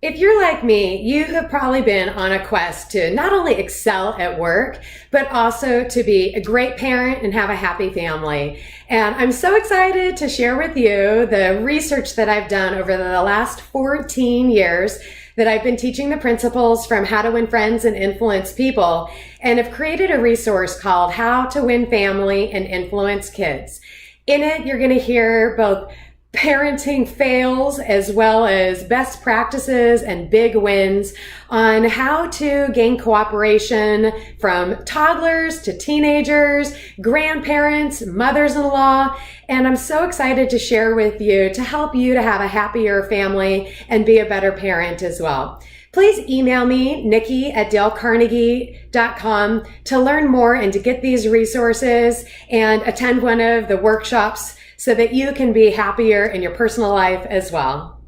If you're like me, you have probably been on a quest to not only excel at work, but also to be a great parent and have a happy family. And I'm so excited to share with you the research that I've done over the last 14 years that I've been teaching the principles from How to Win Friends and Influence People, and have created a resource called How to Win Family and Influence Kids. In it, you're going to hear both parenting fails as well as best practices and big wins on how to gain cooperation from toddlers to teenagers, grandparents, mothers-in-law. And I'm so excited to share with you to help you to have a happier family and be a better parent as well. Please email me, Nikki@dalecarnegie.com, to learn more and to get these resources and attend one of the workshops so that you can be happier in your personal life as well.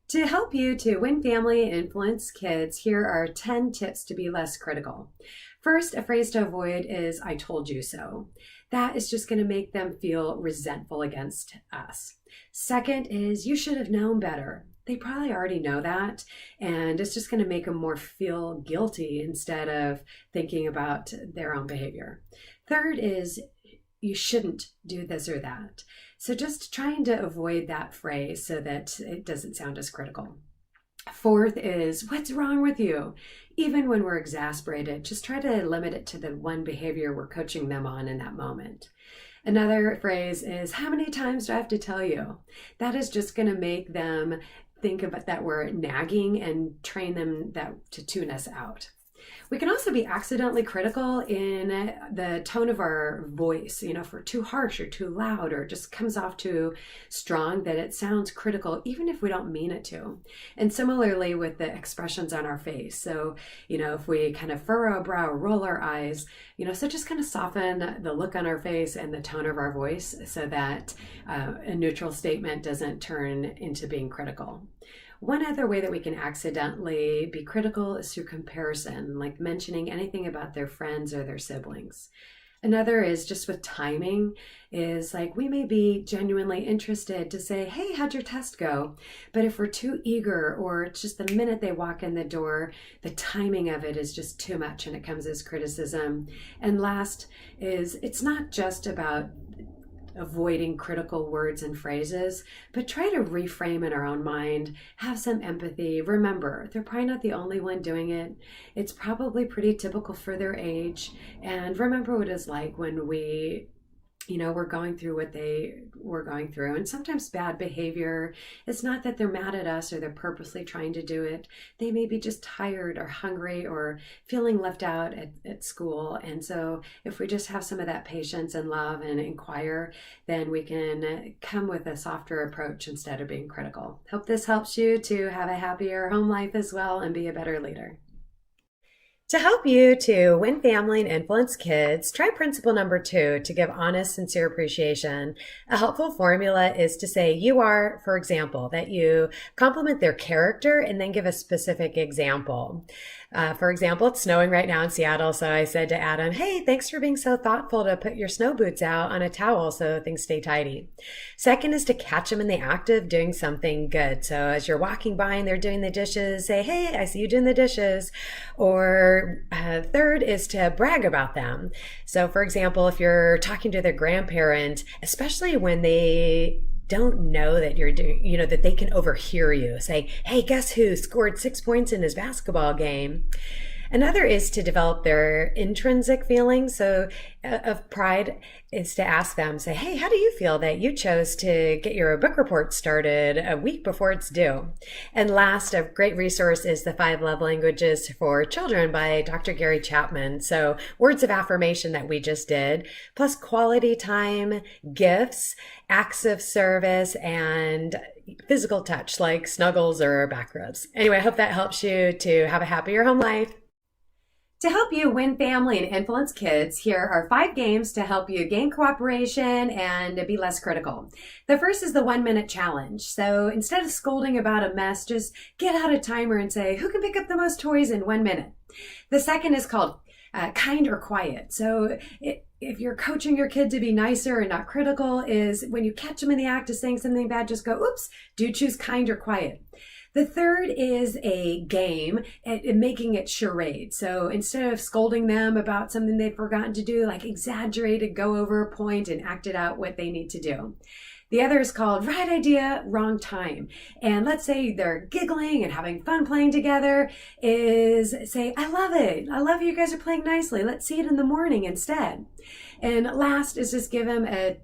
To help you to win family and influence kids, here are 10 tips to be less critical. First, a phrase to avoid is, "I told you so." That is just going to make them feel resentful against us. Second is, "You should have known better." They probably already know that, and it's just going to make them more feel guilty instead of thinking about their own behavior. Third is, "You shouldn't do this or that." So just trying to avoid that phrase so that it doesn't sound as critical. Fourth is, "What's wrong with you?" Even when we're exasperated, just try to limit it to the one behavior we're coaching them on in that moment. Another phrase is, "How many times do I have to tell you?" That is just going to make them think about that we're nagging and train them to tune us out. We can also be accidentally critical in the tone of our voice, if we're too harsh or too loud or just comes off too strong that it sounds critical, even if we don't mean it to. And similarly with the expressions on our face. So, if we kind of furrow a brow, roll our eyes, so just kind of soften the look on our face and the tone of our voice so that a neutral statement doesn't turn into being critical. One other way that we can accidentally be critical is through comparison, like mentioning anything about their friends or their siblings. Another is just with timing, is like we may be genuinely interested to say, "Hey, how'd your test go?" But if we're too eager, or it's just the minute they walk in the door, the timing of it is just too much and it comes as criticism. And last is, it's not just about avoiding critical words and phrases, but try to reframe in our own mind, have some empathy. Remember, they're probably not the only one doing it. It's probably pretty typical for their age. And remember what it's like when we're going through what they were going through. And sometimes bad behavior, it's not that they're mad at us or they're purposely trying to do it. They may be just tired or hungry or feeling left out at school. And so if we just have some of that patience and love and inquire, then we can come with a softer approach instead of being critical. Hope this helps you to have a happier home life as well and be a better leader. To help you to win family and influence kids, try principle number 2 to give honest, sincere appreciation. A helpful formula is to say you are, for example, that you compliment their character and then give a specific example. For example, it's snowing right now in Seattle, so I said to Adam, "Hey, thanks for being so thoughtful to put your snow boots out on a towel so things stay tidy." Second is to catch them in the act of doing something good. So as you're walking by and they're doing the dishes, say, "Hey, I see you doing the dishes." Or third is to brag about them. So for example, if you're talking to their grandparent, especially when they don't know that you're doing, that they can overhear you, say, "Hey, guess who scored 6 points in his basketball game?" Another is to develop their intrinsic feelings. So of pride is to ask them, say, "Hey, how do you feel that you chose to get your book report started a week before it's due?" And last, a great resource is the 5 Love Languages for Children by Dr. Gary Chapman. So words of affirmation that we just did, plus quality time, gifts, acts of service, and physical touch like snuggles or back rubs. Anyway, I hope that helps you to have a happier home life. To help you win family and influence kids, here are 5 games to help you gain cooperation and be less critical. The first is the 1-minute challenge. So instead of scolding about a mess, just get out a timer and say, "Who can pick up the most toys in 1 minute?" The second is called kind or quiet. So if you're coaching your kid to be nicer and not critical, is when you catch them in the act of saying something bad, just go, "Oops, do choose kind or quiet." The third is a game and making it charade. So instead of scolding them about something they've forgotten to do, like exaggerate it, go over a point and act it out what they need to do. The other is called right idea, wrong time. And let's say they're giggling and having fun playing together, is say, I love it. I love you guys are playing nicely. Let's see it in the morning instead. And last is just give them a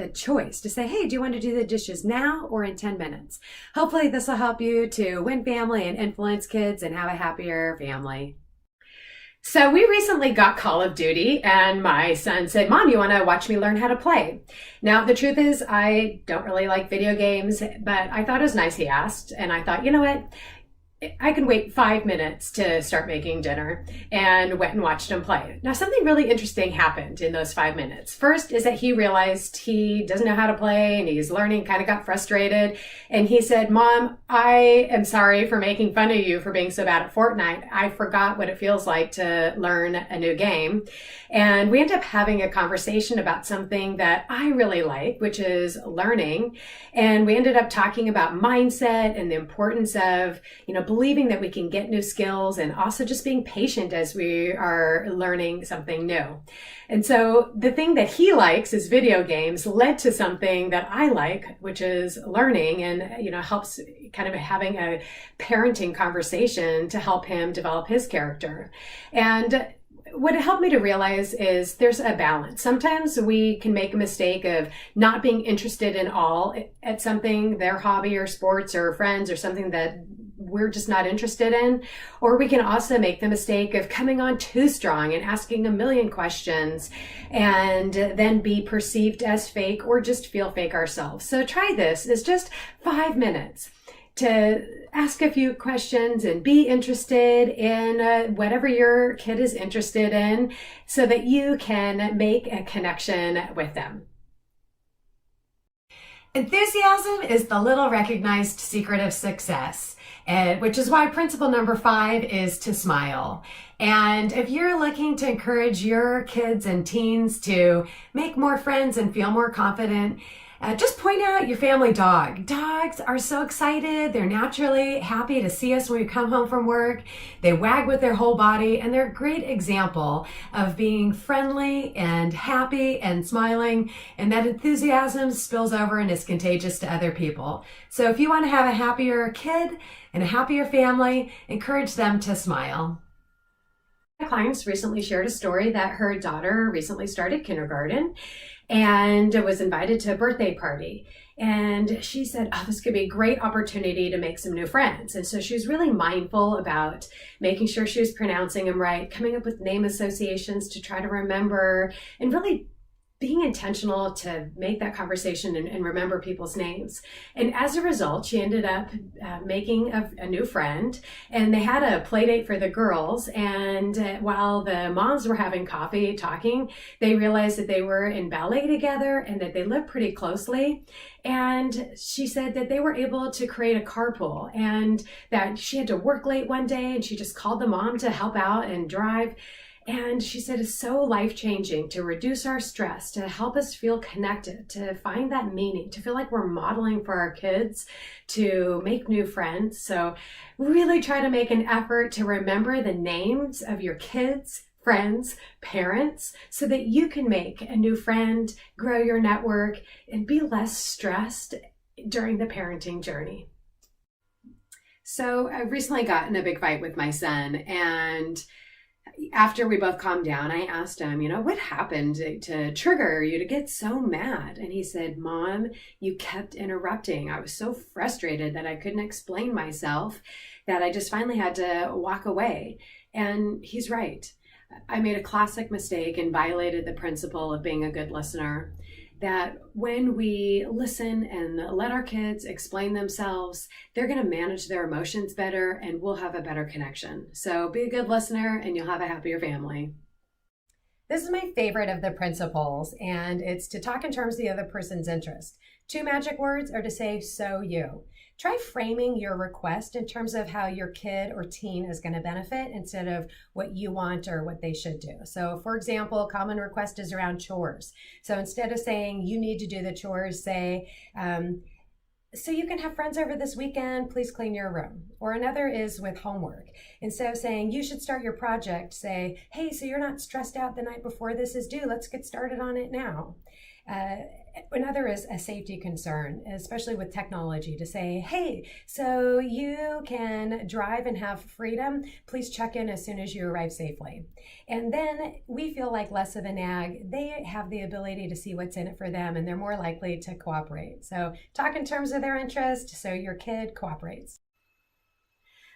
choice to say, hey, do you want to do the dishes now or in 10 minutes? Hopefully this will help you to win family and influence kids and have a happier family. So we recently got Call of Duty and my son said, Mom, you want to watch me learn how to play? Now, the truth is I don't really like video games, but I thought it was nice he asked. And I thought, you know what? I can wait 5 minutes to start making dinner, and went and watched him play. Now, something really interesting happened in those 5 minutes. First is that he realized he doesn't know how to play and he's learning, kind of got frustrated. And he said, Mom, I am sorry for making fun of you for being so bad at Fortnite. I forgot what it feels like to learn a new game. And we ended up having a conversation about something that I really like, which is learning. And we ended up talking about mindset and the importance of, believing that we can get new skills, and also just being patient as we are learning something new. And so the thing that he likes is video games led to something that I like, which is learning, and, helps kind of having a parenting conversation to help him develop his character. And what it helped me to realize is there's a balance. Sometimes we can make a mistake of not being interested in all at something, their hobby or sports or friends or something that we're just not interested in. Or we can also make the mistake of coming on too strong and asking a million questions and then be perceived as fake or just feel fake ourselves. So try this. It's just 5 minutes to ask a few questions and be interested in whatever your kid is interested in so that you can make a connection with them. Enthusiasm is the little recognized secret of success, which is why principle number 5 is to smile. And if you're looking to encourage your kids and teens to make more friends and feel more confident, just point out your family dog. Dogs are so excited. They're naturally happy to see us when we come home from work. They wag with their whole body, and they're a great example of being friendly and happy and smiling, and that enthusiasm spills over and is contagious to other people. So if you want to have a happier kid and a happier family, encourage them to smile. My clients recently shared a story that her daughter recently started kindergarten and was invited to a birthday party. And she said, oh, this could be a great opportunity to make some new friends. And so she was really mindful about making sure she was pronouncing them right, coming up with name associations to try to remember, and really being intentional to make that conversation and remember people's names. And as a result, she ended up making a new friend, and they had a play date for the girls. And while the moms were having coffee talking, they realized that they were in ballet together and that they lived pretty closely. And she said that they were able to create a carpool, and that she had to work late one day and she just called the mom to help out and drive. And she said it's so life-changing to reduce our stress, to help us feel connected, to find that meaning, to feel like we're modeling for our kids, to make new friends. So really try to make an effort to remember the names of your kids, friends, parents, so that you can make a new friend, grow your network, and be less stressed during the parenting journey. So I've recently gotten a big fight with my son, and after we both calmed down, I asked him, what happened to trigger you to get so mad? And he said, Mom, you kept interrupting. I was so frustrated that I couldn't explain myself that I just finally had to walk away. And he's right. I made a classic mistake and violated the principle of being a good listener. That when we listen and let our kids explain themselves, they're going to manage their emotions better and we'll have a better connection. So be a good listener and you'll have a happier family. This is my favorite of the principles, and it's to talk in terms of the other person's interest. 2 magic words are to say, so you. Try framing your request in terms of how your kid or teen is going to benefit instead of what you want or what they should do. So for example, a common request is around chores. So instead of saying you need to do the chores, say, So you can have friends over this weekend, please clean your room. Or another is with homework. Instead of saying you should start your project, say, hey, so you're not stressed out the night before this is due, let's get started on it now. Uh, Another is a safety concern, especially with technology, to say, hey, so you can drive and have freedom. Please check in as soon as you arrive safely. And then we feel like less of a nag. They have the ability to see what's in it for them, and they're more likely to cooperate. So talk in terms of their interest so your kid cooperates.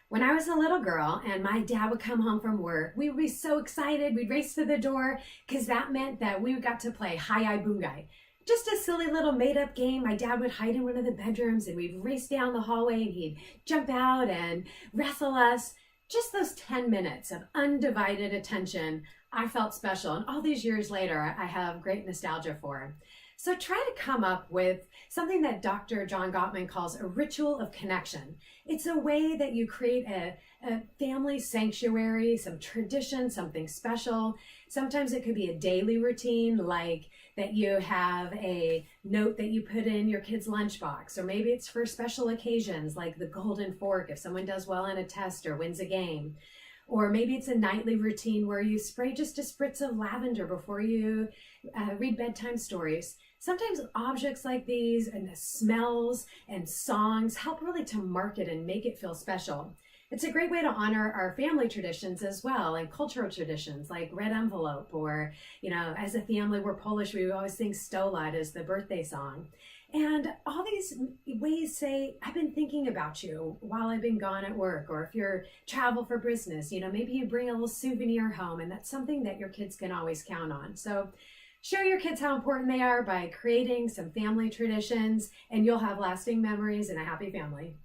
When I was a little girl and my dad would come home from work, we would be so excited. We'd race to the door because that meant that we got to play Hi-Yi Boongai. Just a silly little made-up game. My dad would hide in one of the bedrooms and we'd race down the hallway and he'd jump out and wrestle us. Just those 10 minutes of undivided attention, I felt special. And all these years later, I have great nostalgia for. So try to come up with something that Dr. John Gottman calls a ritual of connection. It's a way that you create a family sanctuary, some tradition, something special. Sometimes it could be a daily routine, like that you have a note that you put in your kid's lunchbox, or maybe it's for special occasions like the golden fork if someone does well in a test or wins a game. Or maybe it's a nightly routine where you spray just a spritz of lavender before you read bedtime stories. Sometimes objects like these and the smells and songs help really to mark it and make it feel special. It's a great way to honor our family traditions as well, and cultural traditions like red envelope, or, as a family, we're Polish, we always sing Sto Lat as the birthday song. And all these ways say, I've been thinking about you while I've been gone at work, or if you're travel for business, maybe you bring a little souvenir home, and that's something that your kids can always count on. So show your kids how important they are by creating some family traditions, and you'll have lasting memories and a happy family.